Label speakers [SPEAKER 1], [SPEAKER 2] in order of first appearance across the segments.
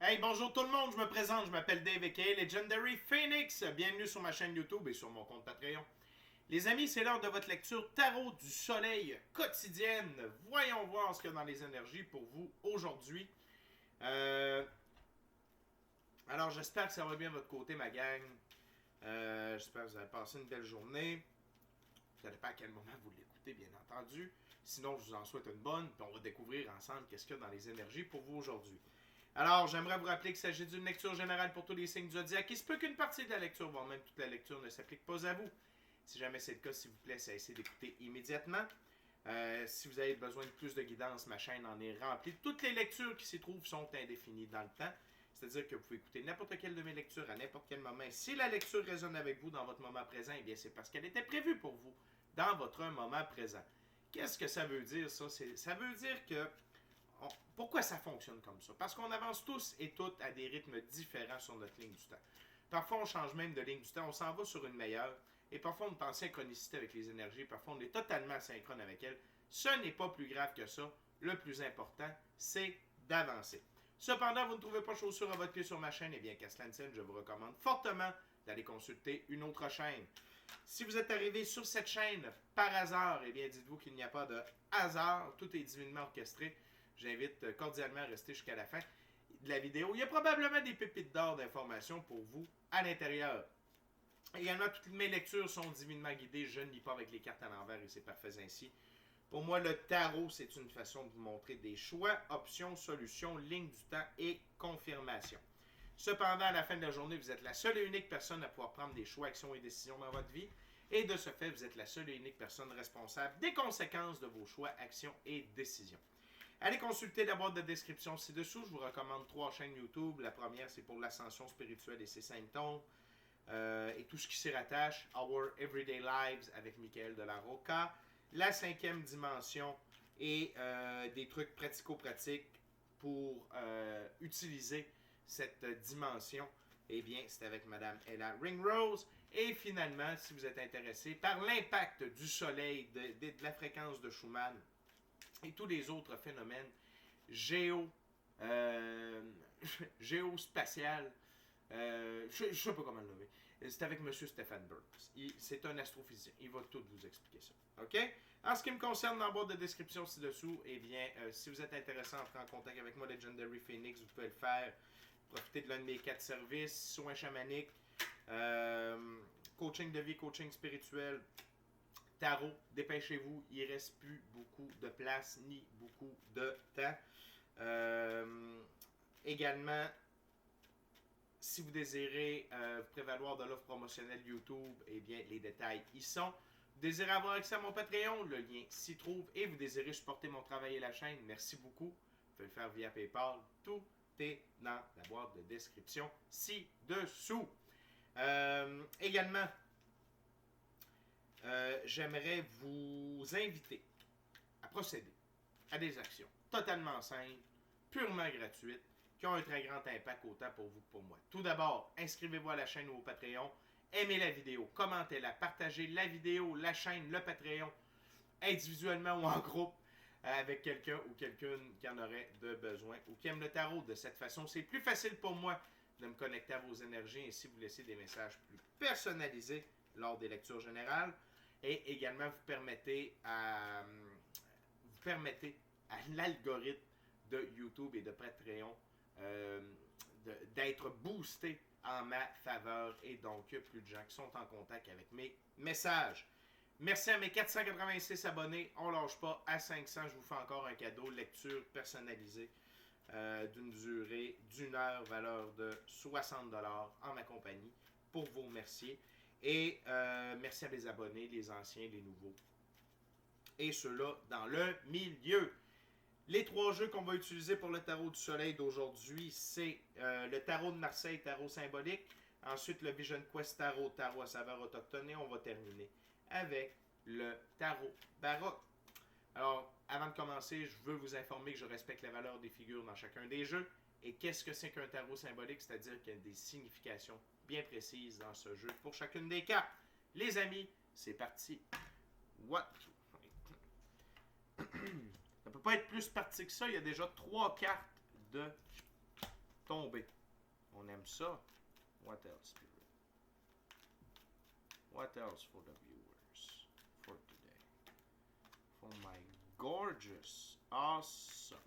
[SPEAKER 1] Hey, bonjour tout le monde, je me présente, je m'appelle Dave aka Legendary Phoenix. Bienvenue sur ma chaîne YouTube et sur mon compte Patreon. Les amis, c'est l'heure de votre lecture Tarot du Soleil quotidienne. Voyons voir ce qu'il y a dans les énergies pour vous aujourd'hui. Alors, j'espère que ça va bien de votre côté, ma gang. J'espère que vous avez passé une belle journée. Ça dépend à quel moment vous l'écoutez, bien entendu. Sinon, je vous en souhaite une bonne, puis on va découvrir ensemble qu'est-ce qu'il y a dans les énergies pour vous aujourd'hui. Alors, j'aimerais vous rappeler qu'il s'agit d'une lecture générale pour tous les signes du zodiaque. Il se peut qu'une partie de la lecture, voire même toute la lecture, ne s'applique pas à vous. Si jamais c'est le cas, s'il vous plaît, cessez d'écouter immédiatement. Si vous avez besoin de plus de guidance, ma chaîne en est remplie. Toutes les lectures qui s'y trouvent sont indéfinies dans le temps. C'est-à-dire que vous pouvez écouter n'importe quelle de mes lectures à n'importe quel moment. Si la lecture résonne avec vous dans votre moment présent, eh bien c'est parce qu'elle était prévue pour vous dans votre moment présent. Qu'est-ce que ça veut dire, ça? Ça veut dire que pourquoi ça fonctionne comme ça? Parce qu'on avance tous et toutes à des rythmes différents sur notre ligne du temps. Parfois, on change même de ligne du temps, on s'en va sur une meilleure, et parfois, on est en synchronicité avec les énergies, parfois, on est totalement asynchrone avec elles. Ce n'est pas plus grave que ça. Le plus important, c'est d'avancer. Cependant, vous ne trouvez pas chaussure à votre pied sur ma chaîne, eh bien, qu'à cela ne tienne, je vous recommande fortement d'aller consulter une autre chaîne. Si vous êtes arrivé sur cette chaîne par hasard, eh bien, dites-vous qu'il n'y a pas de hasard, tout est divinement orchestré. J'invite cordialement à rester jusqu'à la fin de la vidéo. Il y a probablement des pépites d'or d'informations pour vous à l'intérieur. Également, toutes mes lectures sont divinement guidées. Je ne lis pas avec les cartes à l'envers et c'est parfait ainsi. Pour moi, le tarot, c'est une façon de vous montrer des choix, options, solutions, lignes du temps et confirmations. Cependant, à la fin de la journée, vous êtes la seule et unique personne à pouvoir prendre des choix, actions et décisions dans votre vie. Et de ce fait, vous êtes la seule et unique personne responsable des conséquences de vos choix, actions et décisions. Allez consulter la boîte de description ci-dessous. Je vous recommande 3 chaînes YouTube. La première, c'est pour l'ascension spirituelle et ses symptômes. Et tout ce qui s'y rattache. Our Everyday Lives avec Michael de la Rocca. La 5e dimension et des trucs pratico-pratiques pour utiliser cette dimension. Eh bien, c'est avec Madame Ella Ringrose. Et finalement, si vous êtes intéressé par l'impact du soleil, de la fréquence de Schumann, et tous les autres phénomènes géo, euh, géospatial, je ne sais pas comment le nommer. C'est avec M. Stephen Burks. C'est un astrophysicien. Il va tout vous expliquer ça. OK? En ce qui me concerne, dans la boîte de description ci-dessous, eh bien, si vous êtes intéressé à entrer en contact avec moi, Legendary Phoenix, vous pouvez le faire. Profitez de l'un de mes 4 services, soins chamaniques, coaching de vie, coaching spirituel, tarot, dépêchez-vous, il ne reste plus beaucoup de place ni beaucoup de temps. Également, si vous désirez vous prévaloir de l'offre promotionnelle YouTube, eh bien, les détails y sont. Vous désirez avoir accès à mon Patreon, le lien s'y trouve. Et vous désirez supporter mon travail et la chaîne, merci beaucoup. Vous pouvez le faire via PayPal. Tout est dans la boîte de description ci-dessous. Également, j'aimerais vous inviter à procéder à des actions totalement simples, purement gratuites, qui ont un très grand impact autant pour vous que pour moi. Tout d'abord, inscrivez-vous à la chaîne ou au Patreon, aimez la vidéo, commentez-la, partagez la vidéo, la chaîne, le Patreon, individuellement ou en groupe, avec quelqu'un ou quelqu'une qui en aurait de besoin ou qui aime le tarot. De cette façon, c'est plus facile pour moi de me connecter à vos énergies et ainsi vous laisser des messages plus personnalisés lors des lectures générales. Et également, vous permettez à l'algorithme de YouTube et de Patreon d'être boosté en ma faveur. Et donc, il y a plus de gens qui sont en contact avec mes messages. Merci à mes 486 abonnés. On ne lâche pas. À 500, je vous fais encore un cadeau. Lecture personnalisée d'une durée d'1 heure, valeur de 60$ en ma compagnie pour vous remercier. Et merci à mes abonnés, les anciens, les nouveaux. Et ceux-là dans le milieu. Les 3 jeux qu'on va utiliser pour le tarot du soleil d'aujourd'hui, c'est le tarot de Marseille, tarot symbolique. Ensuite, le Vision Quest tarot, tarot à saveur autochtone. Et on va terminer avec le tarot baroque. Alors, avant de commencer, je veux vous informer que je respecte la valeur des figures dans chacun des jeux. Et qu'est-ce que c'est qu'un tarot symbolique? C'est-à-dire qu'il y a des significations bien précises dans ce jeu pour chacune des cartes. Les amis, c'est parti. What? Ça peut pas être plus parti que ça. Il y a déjà 3 cartes de tomber. On aime ça. What else, Spirit? What else for the viewers for today? For my gorgeous, awesome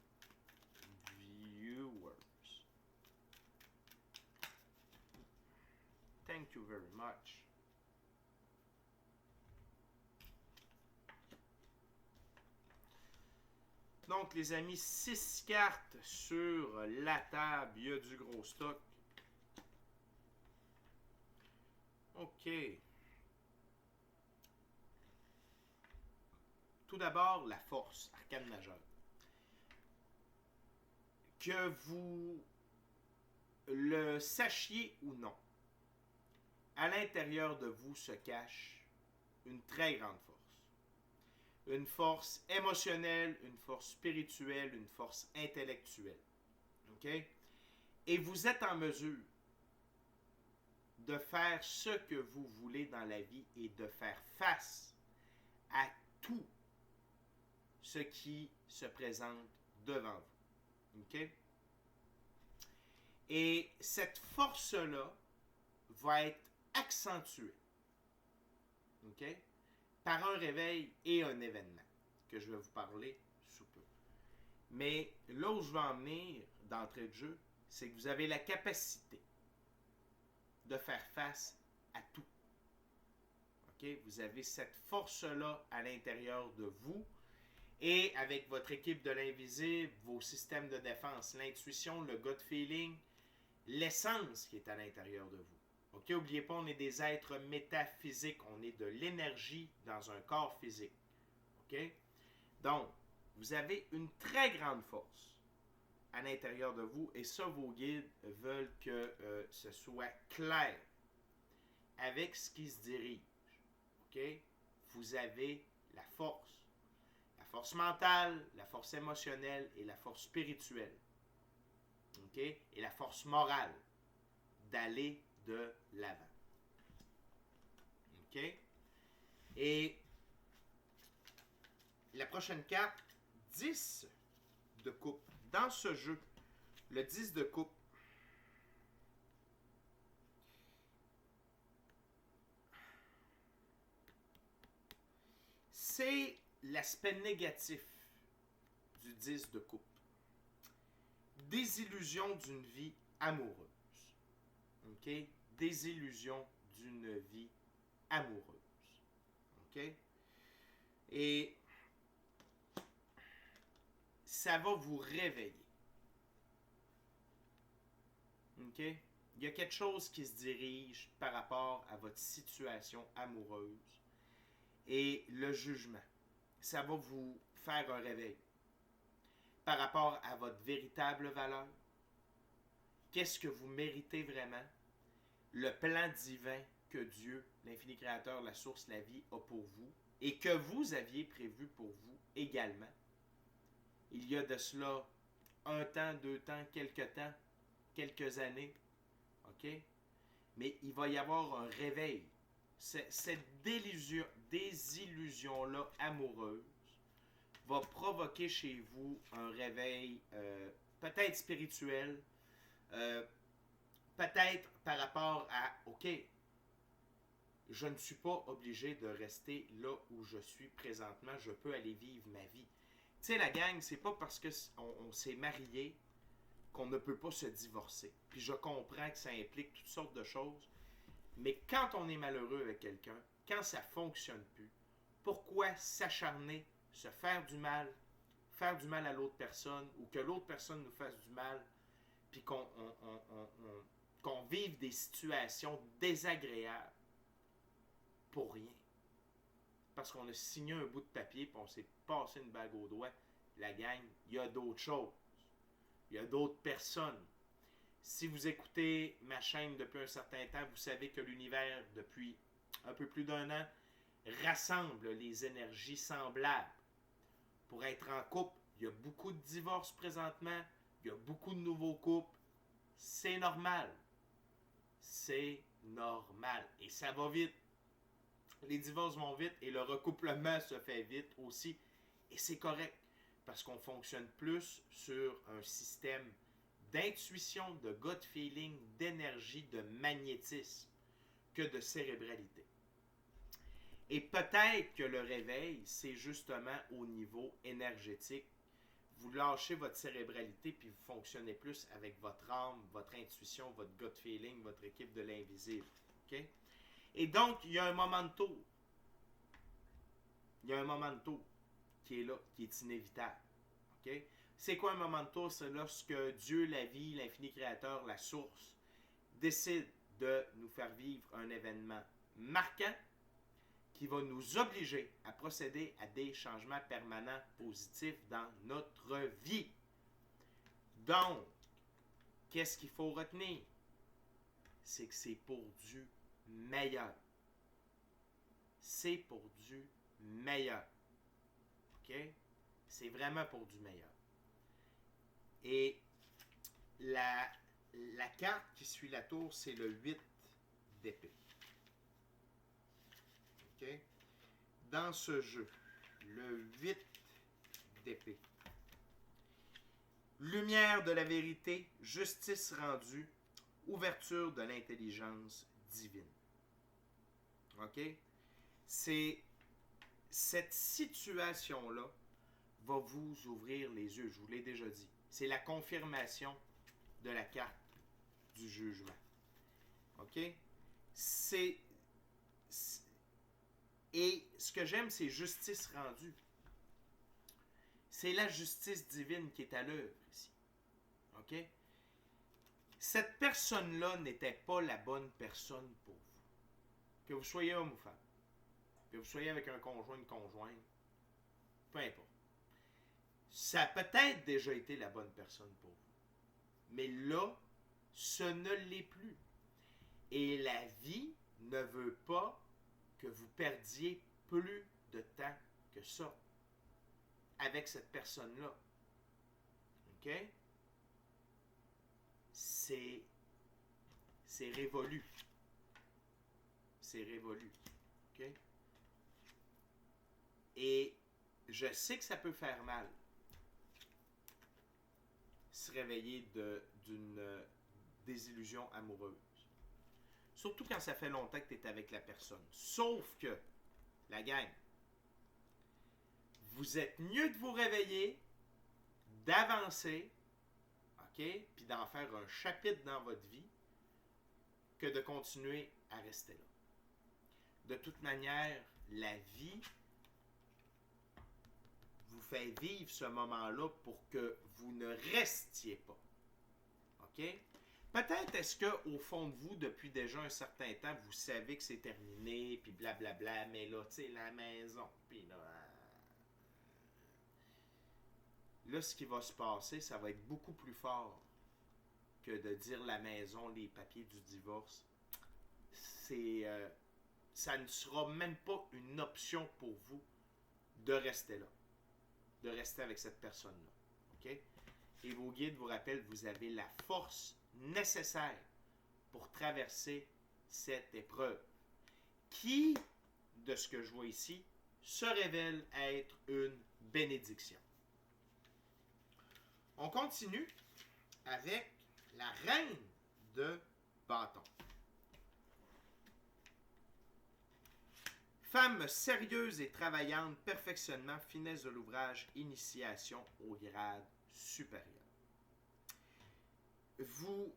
[SPEAKER 1] viewers. Thank you very much. Donc, les amis, 6 cartes sur la table. Il y a du gros stock. OK. Tout d'abord, la force, arcane majeure. Que vous le sachiez ou non, à l'intérieur de vous se cache une très grande force. Une force émotionnelle, une force spirituelle, une force intellectuelle. OK? Et vous êtes en mesure de faire ce que vous voulez dans la vie et de faire face à tout ce qui se présente devant vous. OK? Et cette force-là va être accentuée. OK? Par un réveil et un événement que je vais vous parler sous peu. Mais là où je veux en venir d'entrée de jeu, c'est que vous avez la capacité de faire face à tout. OK? Vous avez cette force-là à l'intérieur de vous et avec votre équipe de l'invisible, vos systèmes de défense, l'intuition, le gut feeling, l'essence qui est à l'intérieur de vous. OK, n'oubliez pas, on est des êtres métaphysiques. On est de l'énergie dans un corps physique. OK? Donc, vous avez une très grande force à l'intérieur de vous et ça, vos guides veulent que ce soit clair avec ce qui se dirige. OK? Vous avez la force. La force mentale, la force émotionnelle et la force spirituelle. OK? Et la force morale d'aller de l'avant. OK? Et la prochaine carte, 10 de coupe. Dans ce jeu, le 10 de coupe, c'est l'aspect négatif du 10 de coupe. Désillusion d'une vie amoureuse. OK? Désillusion d'une vie amoureuse. OK? Et ça va vous réveiller. OK? Il y a quelque chose qui se dirige par rapport à votre situation amoureuse et le jugement. Ça va vous faire un réveil par rapport à votre véritable valeur. Qu'est-ce que vous méritez vraiment? Le plan divin que Dieu, l'infini créateur, la source, la vie, a pour vous et que vous aviez prévu pour vous également. Il y a de cela 1 temps, 2 temps, quelques années. OK? Mais il va y avoir un réveil. Cette désillusion-là amoureuse va provoquer chez vous un réveil peut-être spirituel, peut-être par rapport à « OK, je ne suis pas obligé de rester là où je suis présentement, je peux aller vivre ma vie. » Tu sais, la gang, c'est pas parce qu'on s'est marié qu'on ne peut pas se divorcer. Puis je comprends que ça implique toutes sortes de choses, mais quand on est malheureux avec quelqu'un, quand ça ne fonctionne plus, pourquoi s'acharner, se faire du mal à l'autre personne, ou que l'autre personne nous fasse du mal, puis qu'on vive des situations désagréables pour rien. Parce qu'on a signé un bout de papier et on s'est passé une bague au doigt. La gang, il y a d'autres choses. Il y a d'autres personnes. Si vous écoutez ma chaîne depuis un certain temps, vous savez que l'univers, depuis un peu plus d'1 an, rassemble les énergies semblables. Pour être en couple, il y a beaucoup de divorces présentement. Il y a beaucoup de nouveaux couples. C'est normal. C'est normal. Et ça va vite. Les divorces vont vite et le recouplement se fait vite aussi. Et c'est correct. Parce qu'on fonctionne plus sur un système d'intuition, de gut feeling, d'énergie, de magnétisme que de cérébralité. Et peut-être que le réveil, c'est justement au niveau énergétique. Vous lâchez votre cérébralité puis vous fonctionnez plus avec votre âme, votre intuition, votre gut feeling, votre équipe de l'invisible. Okay? Et donc, il y a un momento. Il y a un momento qui est là, qui est inévitable. Okay? C'est quoi un momento? C'est lorsque Dieu, la vie, l'infini créateur, la source, décide de nous faire vivre un événement marquant qui va nous obliger à procéder à des changements permanents positifs dans notre vie. Donc, qu'est-ce qu'il faut retenir? C'est que c'est pour du meilleur. C'est pour du meilleur. OK? C'est vraiment pour du meilleur. Et la carte qui suit la tour, c'est le 8 d'épée. OK? Dans ce jeu, le 8 d'épée. Lumière de la vérité, justice rendue, ouverture de l'intelligence divine. OK? C'est cette situation-là va vous ouvrir les yeux, je vous l'ai déjà dit. C'est la confirmation de la carte du jugement. OK? Et ce que j'aime, c'est justice rendue. C'est la justice divine qui est à l'œuvre ici. OK? Cette personne-là n'était pas la bonne personne pour vous. Que vous soyez homme ou femme. Que vous soyez avec un conjoint, une conjointe. Peu importe. Ça a peut-être déjà été la bonne personne pour vous. Mais là, ce ne l'est plus. Et la vie ne veut pas que vous perdiez plus de temps que ça avec cette personne-là. OK? C'est révolu. C'est révolu. OK? Et je sais que ça peut faire mal se réveiller d'une désillusion amoureuse. Surtout quand ça fait longtemps que tu es avec la personne. Sauf que, la gang, vous êtes mieux de vous réveiller, d'avancer, OK, puis d'en faire un chapitre dans votre vie, que de continuer à rester là. De toute manière, la vie vous fait vivre ce moment-là pour que vous ne restiez pas. OK? Peut-être est-ce qu'au fond de vous, depuis déjà un certain temps, vous savez que c'est terminé, puis blablabla, mais là, tu sais, la maison, puis là, ce qui va se passer, ça va être beaucoup plus fort que de dire la maison, les papiers du divorce. Ça ne sera même pas une option pour vous de rester là, de rester avec cette personne-là. OK? Et vos guides vous rappellent, vous avez la force nécessaire pour traverser cette épreuve qui, de ce que je vois ici, se révèle être une bénédiction. On continue avec la reine de bâton. Femme sérieuse et travaillante, perfectionnement, finesse de l'ouvrage, initiation au grade supérieur. Vous...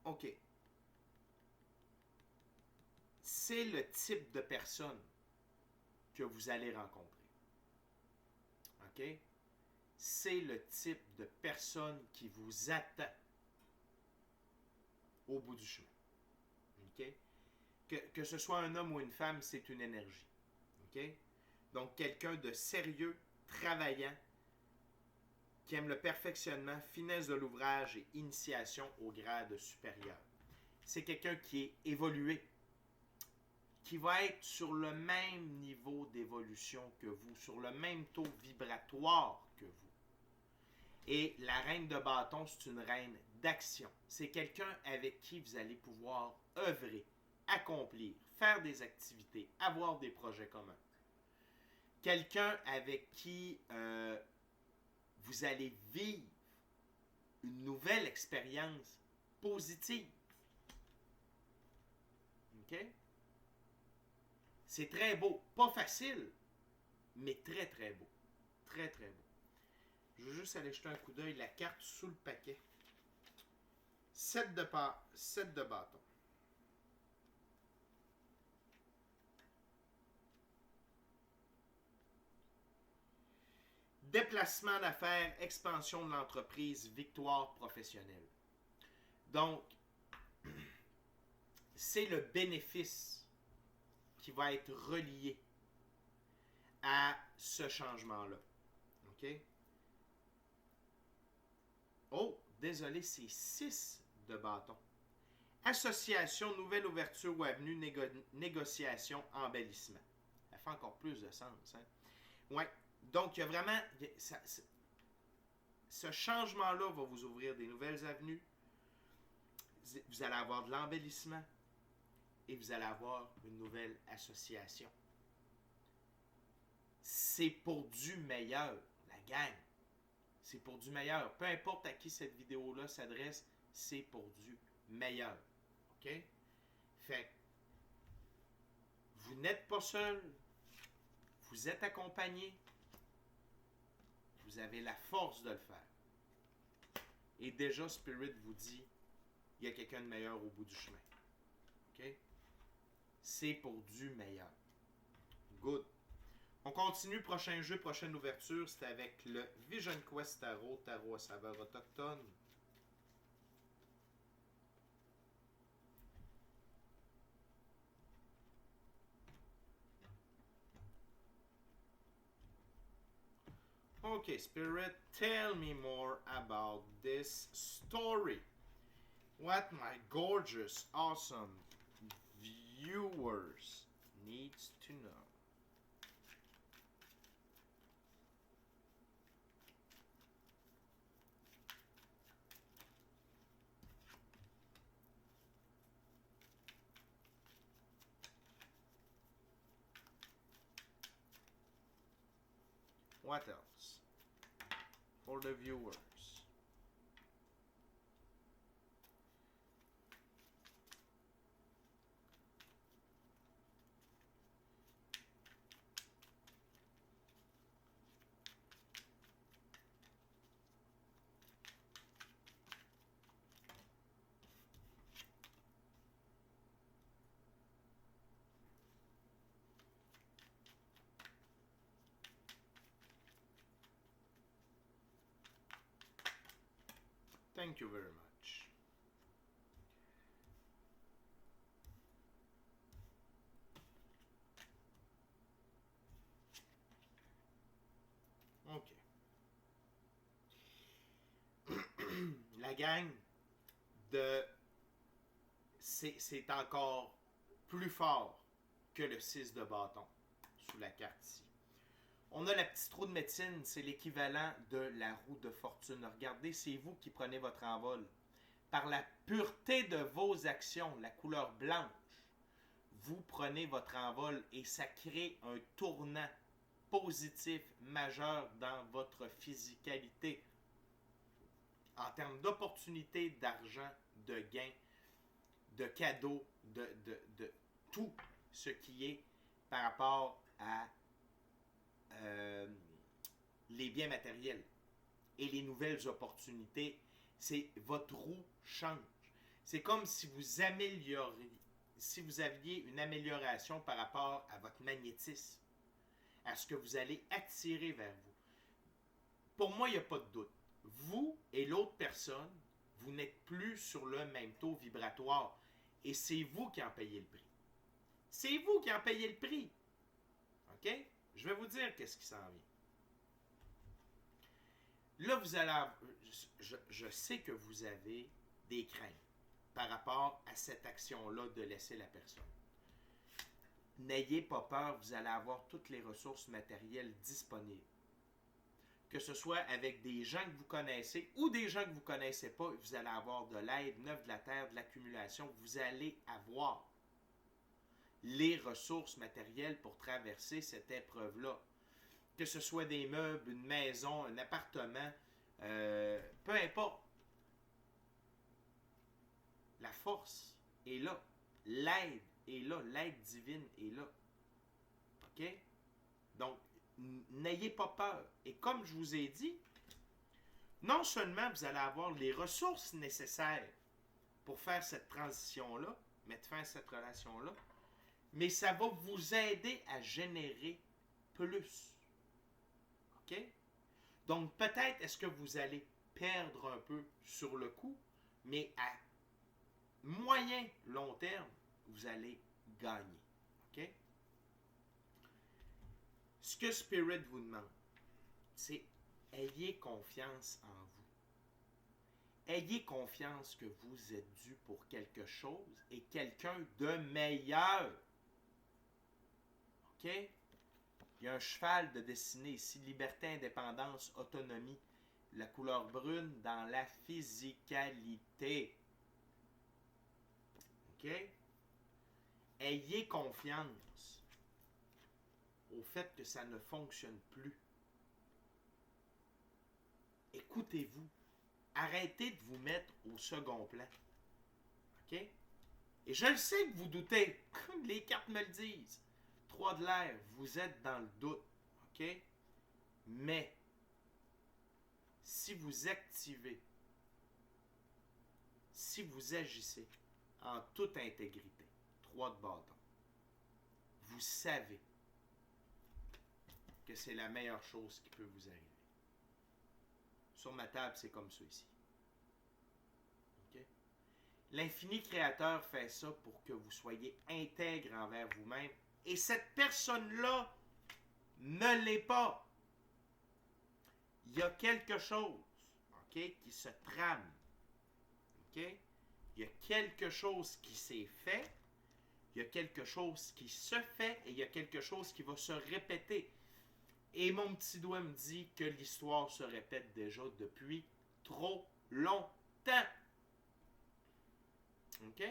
[SPEAKER 1] OK. C'est le type de personne que vous allez rencontrer. OK? C'est le type de personne qui vous attend au bout du chemin. OK? Que ce soit un homme ou une femme, c'est une énergie. OK? Donc, quelqu'un de sérieux, travaillant, qui aime le perfectionnement, finesse de l'ouvrage et initiation au grade supérieur. C'est quelqu'un qui est évolué, qui va être sur le même niveau d'évolution que vous, sur le même taux vibratoire que vous. Et la reine de bâton, c'est une reine d'action. C'est quelqu'un avec qui vous allez pouvoir œuvrer, accomplir, faire des activités, avoir des projets communs. Quelqu'un avec qui vous allez vivre une nouvelle expérience positive. OK? C'est très beau. Pas facile, mais très, très beau. Très, très beau. Je veux juste aller jeter un coup d'œil. La carte sous le paquet. 7 de bâton. Déplacement d'affaires, expansion de l'entreprise, victoire professionnelle. Donc, c'est le bénéfice qui va être relié à ce changement-là. OK? Oh, désolé, c'est 6 de bâton. Association, nouvelle ouverture ou avenue, négociation, embellissement. Ça fait encore plus de sens. Hein? Ouais. Donc, il y a vraiment... ce changement-là va vous ouvrir des nouvelles avenues. Vous allez avoir de l'embellissement et vous allez avoir une nouvelle association. C'est pour du meilleur, la gang. C'est pour du meilleur. Peu importe à qui cette vidéo-là s'adresse, c'est pour du meilleur. OK? Fait vous n'êtes pas seul. Vous êtes accompagné. Vous avez la force de le faire. Et déjà, Spirit vous dit, il y a quelqu'un de meilleur au bout du chemin. OK? C'est pour du meilleur. Good. On continue, prochain jeu, prochaine ouverture, c'est avec le Vision Quest Tarot, tarot à saveur autochtone. Okay, Spirit, tell me more about this story. What my gorgeous, awesome viewers needs to know. What else? For the viewers. Thank you very much. OK. La gang de... C'est encore plus fort que le 6 de bâton sous la carte ici. On a la petite roue de médecine, c'est l'équivalent de la roue de fortune. Regardez, c'est vous qui prenez votre envol. Par la pureté de vos actions, la couleur blanche, vous prenez votre envol et ça crée un tournant positif majeur dans votre physicalité. En termes d'opportunités, d'argent, de gains, de cadeaux, de tout ce qui est par rapport à les biens matériels et les nouvelles opportunités. C'est votre roue change. C'est comme si vous amélioriez, si vous aviez une amélioration par rapport à votre magnétisme, à ce que vous allez attirer vers vous. Pour moi, il n'y a pas de doute. Vous et l'autre personne, vous n'êtes plus sur le même taux vibratoire. Et c'est vous qui en payez le prix. C'est vous qui en payez le prix. OK? Je vais vous dire qu'est-ce qui s'en vient. Là, vous allez... Je sais que vous avez des craintes par rapport à cette action-là de laisser la personne. N'ayez pas peur, vous allez avoir toutes les ressources matérielles disponibles. Que ce soit avec des gens que vous connaissez ou des gens que vous ne connaissez pas, vous allez avoir de l'aide, neuf de la terre, de l'accumulation. Vous allez avoir les ressources matérielles pour traverser cette épreuve-là. Que ce soit des meubles, une maison, un appartement, peu importe. force est là. L'aide est là. L'aide divine est là. OK? Donc, n'ayez pas peur. Et comme je vous ai dit, non seulement vous allez avoir les ressources nécessaires pour faire cette transition-là, mettre fin à cette relation-là, mais ça va vous aider à générer plus. OK? Donc, peut-être est-ce que vous allez perdre un peu sur le coup, mais à moyen, long terme, vous allez gagner. OK? Ce que Spirit vous demande, c'est ayez confiance en vous. Ayez confiance que vous êtes dû pour quelque chose et quelqu'un de meilleur. OK? Il y a un cheval de dessinée ici, liberté, indépendance, autonomie, la couleur brune dans la physicalité. OK? Ayez confiance au fait que ça ne fonctionne plus. Écoutez-vous. Arrêtez de vous mettre au second plan. OK? Et je le sais que vous doutez. Les cartes me le disent. 3 de l'air, vous êtes dans le doute. OK? Mais, si vous activez, si vous agissez en toute intégrité, 3 de bâton, vous savez que c'est la meilleure chose qui peut vous arriver. Sur ma table, c'est comme ça ici. Okay? L'infini créateur fait ça pour que vous soyez intègre envers vous-même. Et cette personne-là ne l'est pas. Il y a quelque chose, okay, qui se trame. Okay? Il y a quelque chose qui s'est fait. Il y a quelque chose qui se fait et il y a quelque chose qui va se répéter. Et mon petit doigt me dit que l'histoire se répète déjà depuis trop longtemps. OK?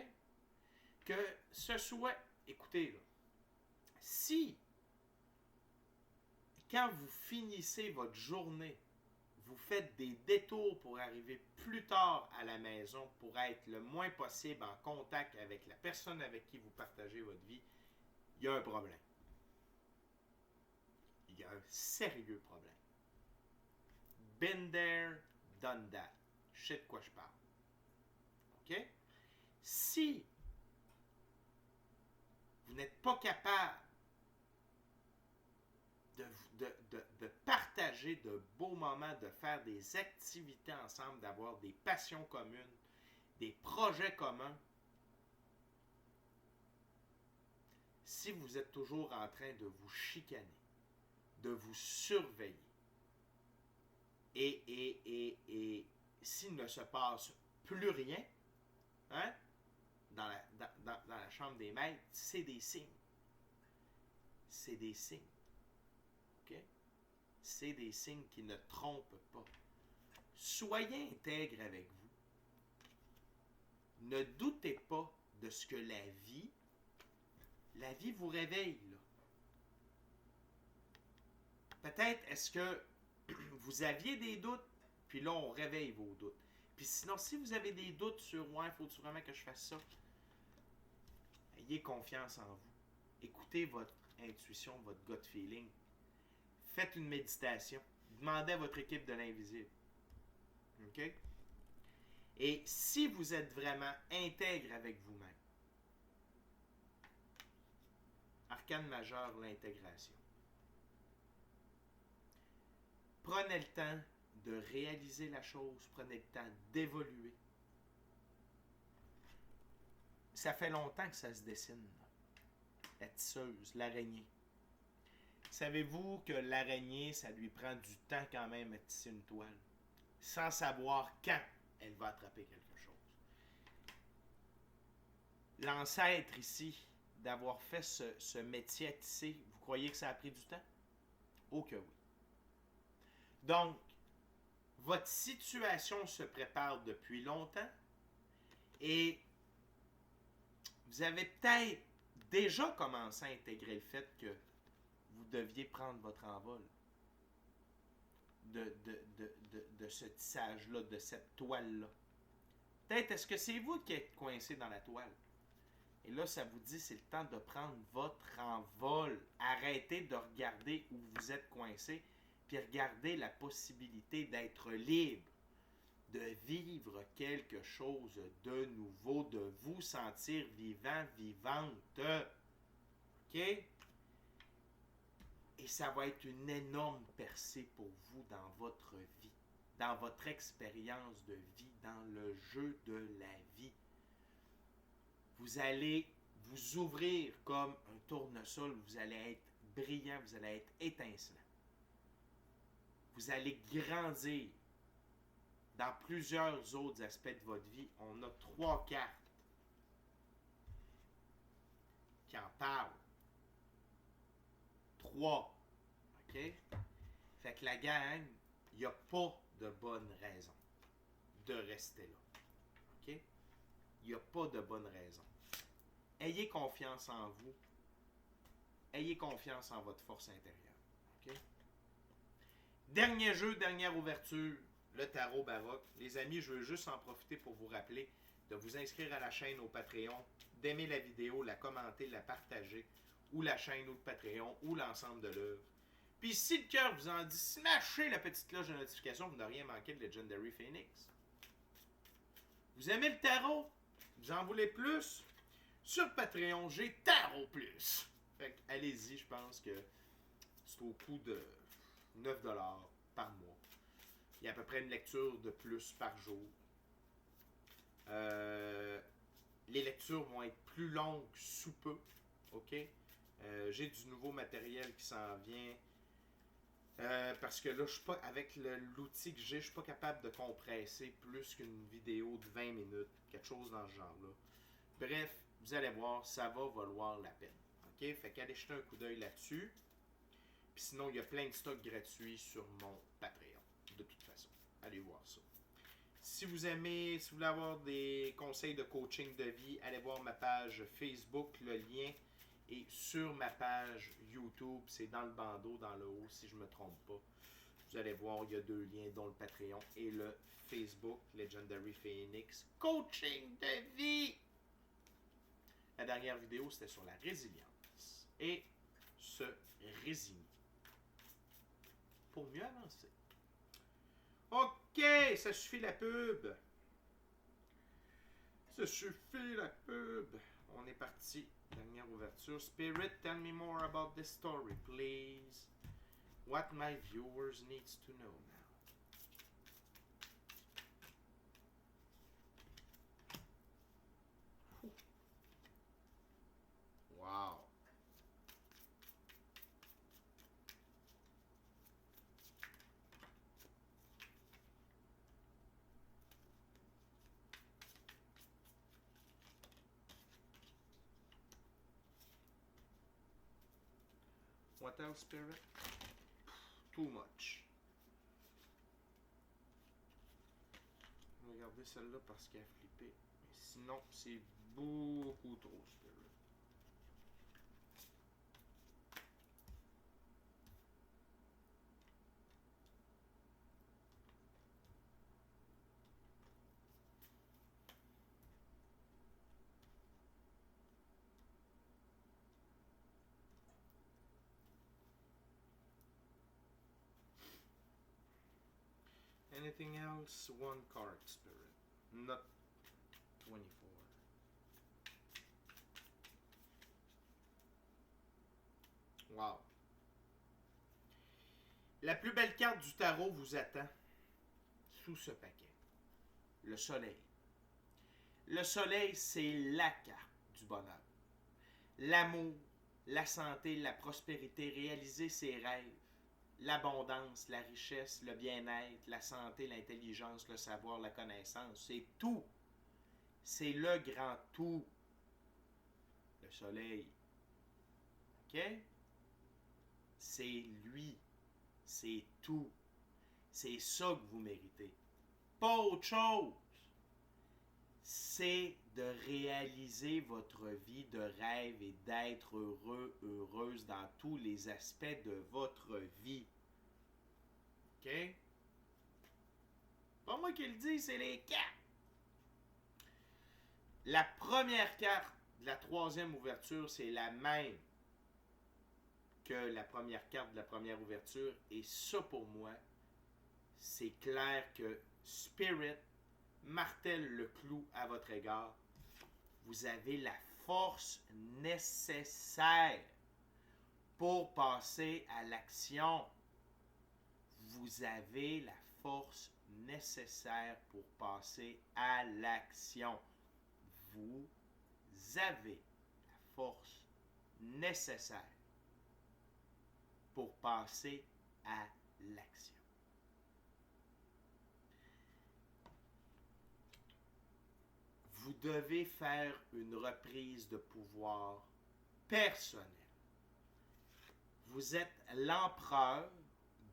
[SPEAKER 1] Que ce soit... Écoutez, là, si, quand vous finissez votre journée, vous faites des détours pour arriver plus tard à la maison, pour être le moins possible en contact avec la personne avec qui vous partagez votre vie, il y a un problème. Il y a un sérieux problème. Been there, done that. Je sais de quoi je parle. OK? Si vous n'êtes pas capable de partager de beaux moments, de faire des activités ensemble, d'avoir des passions communes, des projets communs, si vous êtes toujours en train de vous chicaner, de vous surveiller, et s'il ne se passe plus rien, hein, dans la chambre des maîtres, c'est des signes. C'est des signes. OK? C'est des signes qui ne trompent pas. Soyez intègre avec vous. Ne doutez pas de ce que la vie vous réveille, là. Peut-être est-ce que vous aviez des doutes, puis là, on réveille vos doutes. Puis sinon, si vous avez des doutes sur « Ouais, faut-tu vraiment que je fasse ça? » Ayez confiance en vous. Écoutez votre intuition, votre gut feeling. Faites une méditation. Demandez à votre équipe de l'invisible. OK? Et si vous êtes vraiment intègre avec vous-même, arcane majeur, l'intégration. Prenez le temps de réaliser la chose, prenez le temps d'évoluer. Ça fait longtemps que ça se dessine. La tisseuse, l'araignée. Savez-vous que l'araignée, ça lui prend du temps quand même à tisser une toile, sans savoir quand elle va attraper quelque chose. L'ancêtre ici, d'avoir fait ce métier à tisser, vous croyez que ça a pris du temps? Oh que oui. Donc, votre situation se prépare depuis longtemps et vous avez peut-être déjà commencé à intégrer le fait que vous deviez prendre votre envol de ce tissage-là, de cette toile-là. Peut-être est-ce que c'est vous qui êtes coincé dans la toile. Et là, ça vous dit, c'est le temps de prendre votre envol. Arrêtez de regarder où vous êtes coincé, puis regardez la possibilité d'être libre, de vivre quelque chose de nouveau, de vous sentir vivant, vivante. OK? Et ça va être une énorme percée pour vous dans votre vie, dans votre expérience de vie, dans le jeu de la vie. Vous allez vous ouvrir comme un tournesol, vous allez être brillant, vous allez être étincelant. Vous allez grandir dans plusieurs autres aspects de votre vie. On a 3 cartes qui en parlent. 3. OK? Fait que la gang, il n'y a pas de bonne raison de rester là. OK? Il n'y a pas de bonne raison. Ayez confiance en vous. Ayez confiance en votre force intérieure. OK? Dernier jeu, dernière ouverture, le tarot baroque. Les amis, je veux juste en profiter pour vous rappeler de vous inscrire à la chaîne au Patreon, d'aimer la vidéo, la commenter, la partager, ou la chaîne ou le Patreon, ou l'ensemble de l'œuvre. Puis si le cœur vous en dit, smashez la petite cloche de notification pour ne rien manquer de Legendary Phoenix. Vous aimez le tarot? Vous en voulez plus? Sur Patreon, j'ai Tarot Plus. Fait que allez-y, je pense que c'est au coût de 9$ par mois. Il y a à peu près une lecture de plus par jour. Les lectures vont être plus longues sous peu. OK? J'ai du nouveau matériel qui s'en vient. Parce que là, je suis pas avec l'outil que j'ai, je suis pas capable de compresser plus qu'une vidéo de 20 minutes. Quelque chose dans ce genre-là. Bref, vous allez voir, ça va valoir la peine. OK? Fait qu'allez jeter un coup d'œil là-dessus. Puis sinon, il y a plein de stocks gratuits sur mon Patreon. De toute façon, allez voir ça. Si vous aimez, si vous voulez avoir des conseils de coaching de vie, allez voir ma page Facebook. Le lien est sur ma page YouTube. C'est dans le bandeau, dans le haut, si je ne me trompe pas. Vous allez voir, il y a 2 liens, dont le Patreon et le Facebook, Legendary Phoenix. Coaching de vie! La dernière vidéo, c'était sur la résilience. Et se résigner. Pour mieux avancer. OK, ça suffit la pub. Ça suffit la pub. On est parti. Dernière ouverture. Spirit, tell me more about this story, please. What my viewers needs to know now. Wow. What else, Spirit? Too much. Regardez celle-là parce qu'elle a flippé. Mais sinon, c'est beaucoup trop, Spirit. Anything else? 1 card, Spirit. Not 24. Wow. La plus belle carte du tarot vous attend sous ce paquet. Le soleil. Le soleil, c'est la carte du bonheur. L'amour, la santé, la prospérité, réaliser ses rêves. L'abondance, la richesse, le bien-être, la santé, l'intelligence, le savoir, la connaissance, c'est tout. C'est le grand tout. Le soleil. OK? C'est lui. C'est tout. C'est ça que vous méritez. Pas autre chose. C'est de réaliser votre vie de rêve et d'être heureux, heureuse dans tous les aspects de votre vie. OK? Pas moi qui le dis, c'est les cartes. La première carte de la troisième ouverture, c'est la même que la première carte de la première ouverture. Et ça, pour moi, c'est clair que Spirit martèle le clou à votre égard. Vous avez la force nécessaire pour passer à l'action. Vous avez la force nécessaire pour passer à l'action. Vous avez la force nécessaire pour passer à l'action. Vous devez faire une reprise de pouvoir personnelle. Vous êtes l'empereur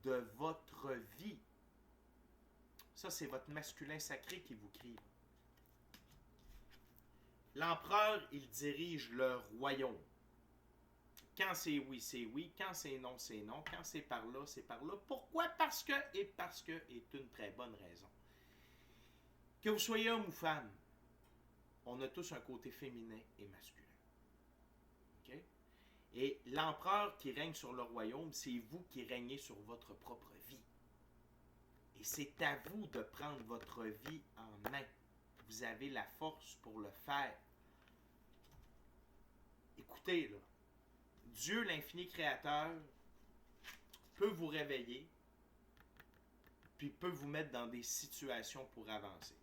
[SPEAKER 1] de votre vie. Ça, c'est votre masculin sacré qui vous crie. L'empereur, il dirige le royaume. Quand c'est oui, c'est oui. Quand c'est non, c'est non. Quand c'est par là, c'est par là. Pourquoi? Parce que est une très bonne raison. Que vous soyez homme ou femme, on a tous un côté féminin et masculin. OK? Et l'empereur qui règne sur le royaume, c'est vous qui régnez sur votre propre vie. Et c'est à vous de prendre votre vie en main. Vous avez la force pour le faire. Écoutez, là, Dieu, l'infini créateur, peut vous réveiller, puis peut vous mettre dans des situations pour avancer.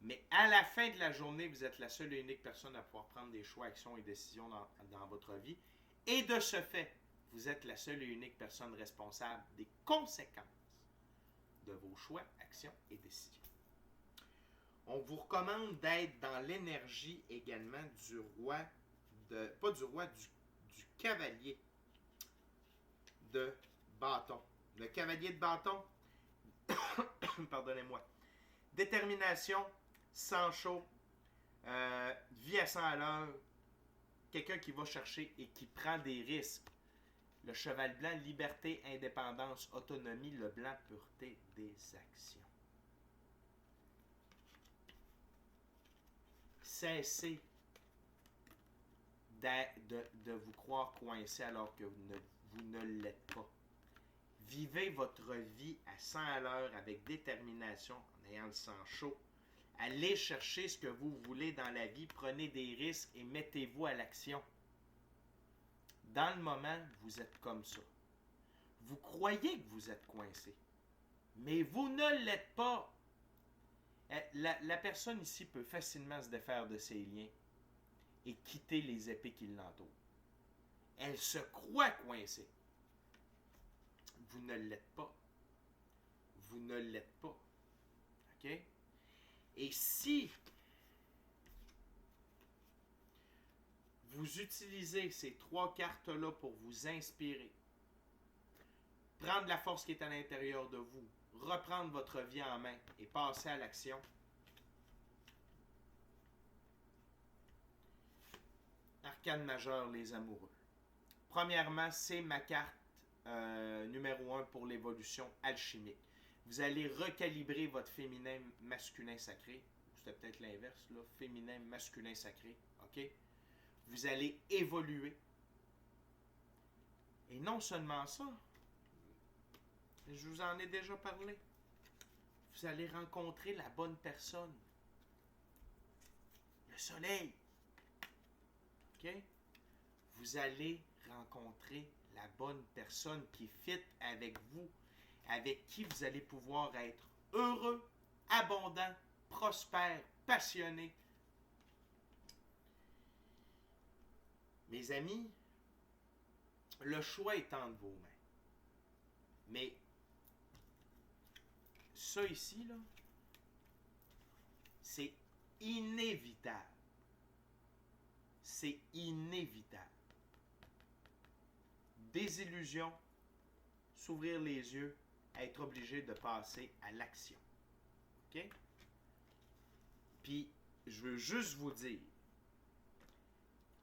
[SPEAKER 1] Mais à la fin de la journée, vous êtes la seule et unique personne à pouvoir prendre des choix, actions et décisions dans votre vie. Et de ce fait, vous êtes la seule et unique personne responsable des conséquences de vos choix, actions et décisions. On vous recommande d'être dans l'énergie également du roi, pas du roi, du cavalier de bâton. Le cavalier de bâton, pardonnez-moi, détermination, sang chaud, vie à 100 à l'heure, quelqu'un qui va chercher et qui prend des risques. Le cheval blanc, liberté, indépendance, autonomie, le blanc, pureté des actions. Cessez de vous croire coincé alors que vous ne l'êtes pas. Vivez votre vie à 100 à l'heure avec détermination, en ayant le sang chaud. Allez chercher ce que vous voulez dans la vie, prenez des risques et mettez-vous à l'action. Dans le moment, vous êtes comme ça. Vous croyez que vous êtes coincé, mais vous ne l'êtes pas. La personne ici peut facilement se défaire de ses liens et quitter les épées qui l'entourent. Elle se croit coincée. Vous ne l'êtes pas. Vous ne l'êtes pas. OK? Et si vous utilisez ces 3 cartes-là pour vous inspirer, prendre la force qui est à l'intérieur de vous, reprendre votre vie en main et passer à l'action, arcane majeure, les amoureux. Premièrement, c'est ma carte numéro 1 pour l'évolution alchimique. Vous allez recalibrer votre féminin masculin sacré. C'était peut-être l'inverse, là. Féminin masculin sacré. OK? Vous allez évoluer. Et non seulement ça, je vous en ai déjà parlé. Vous allez rencontrer la bonne personne. Le soleil. OK? Vous allez rencontrer la bonne personne qui fit avec vous, avec qui vous allez pouvoir être heureux, abondant, prospère, passionné. Mes amis, le choix est entre vos mains. Mais ça ici, là, c'est inévitable. C'est inévitable. Désillusion, s'ouvrir les yeux, être obligé de passer à l'action. OK? Puis, je veux juste vous dire,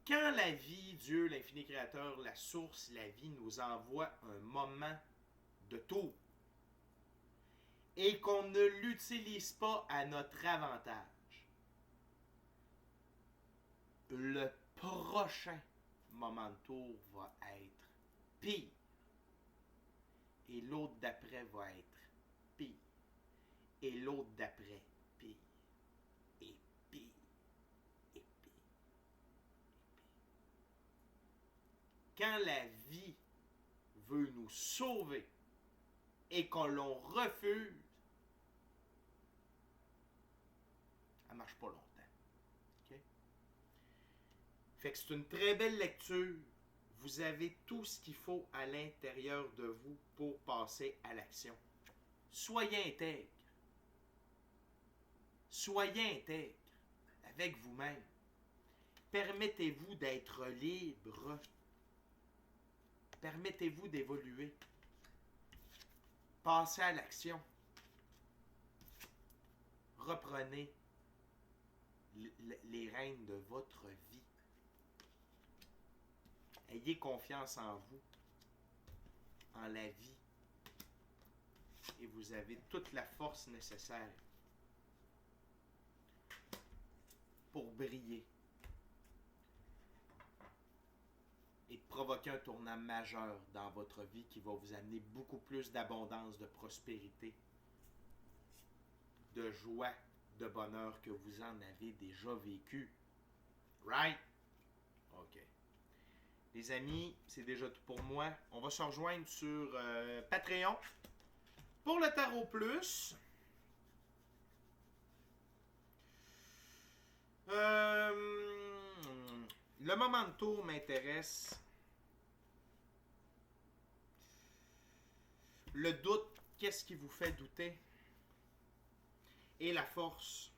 [SPEAKER 1] quand la vie, Dieu, l'infini créateur, la source, la vie nous envoie un moment de tour et qu'on ne l'utilise pas à notre avantage, prochain moment de tour va être pire. Et l'autre d'après va être pire. Et l'autre d'après, pire. Et pire. Et pire. Quand la vie veut nous sauver et qu'on l'on refuse, elle ne marche pas longtemps. Okay? Fait que c'est une très belle lecture. Vous avez tout ce qu'il faut à l'intérieur de vous pour passer à l'action. Soyez intègre. Soyez intègre avec vous-même. Permettez-vous d'être libre. Permettez-vous d'évoluer. Passez à l'action. Reprenez les rênes de votre vie. Ayez confiance en vous, en la vie, et vous avez toute la force nécessaire pour briller et provoquer un tournant majeur dans votre vie qui va vous amener beaucoup plus d'abondance, de prospérité, de joie, de bonheur que vous en avez déjà vécu. Right? OK. Les amis, c'est déjà tout pour moi. On va se rejoindre sur Patreon pour le Tarot Plus. Le moment de tour m'intéresse. Le doute, qu'est-ce qui vous fait douter? Et la force.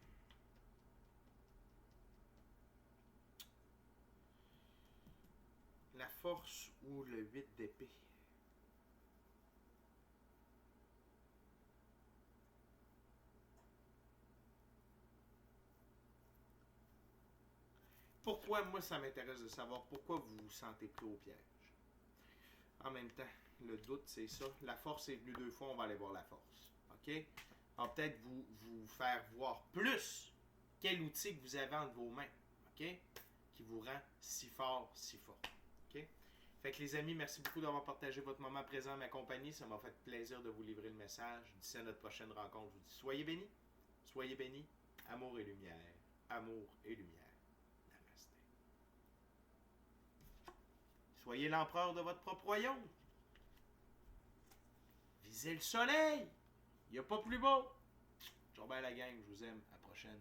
[SPEAKER 1] La force ou le 8 d'épée. Pourquoi, moi, ça m'intéresse de savoir pourquoi vous vous sentez pris au piège. En même temps, le doute, c'est ça. La force est venue 2 fois, on va aller voir la force. OK? On va peut-être vous faire voir plus quel outil que vous avez entre vos mains. OK? Qui vous rend si fort, si fort. OK? Fait que les amis, merci beaucoup d'avoir partagé votre moment présent à ma compagnie. Ça m'a fait plaisir de vous livrer le message. D'ici à notre prochaine rencontre, je vous dis soyez bénis, amour et lumière, amour et lumière. Namasté. Soyez l'empereur de votre propre royaume. Visez le soleil. Il n'y a pas plus beau. Ciao, bye la gang, je vous aime. À la prochaine.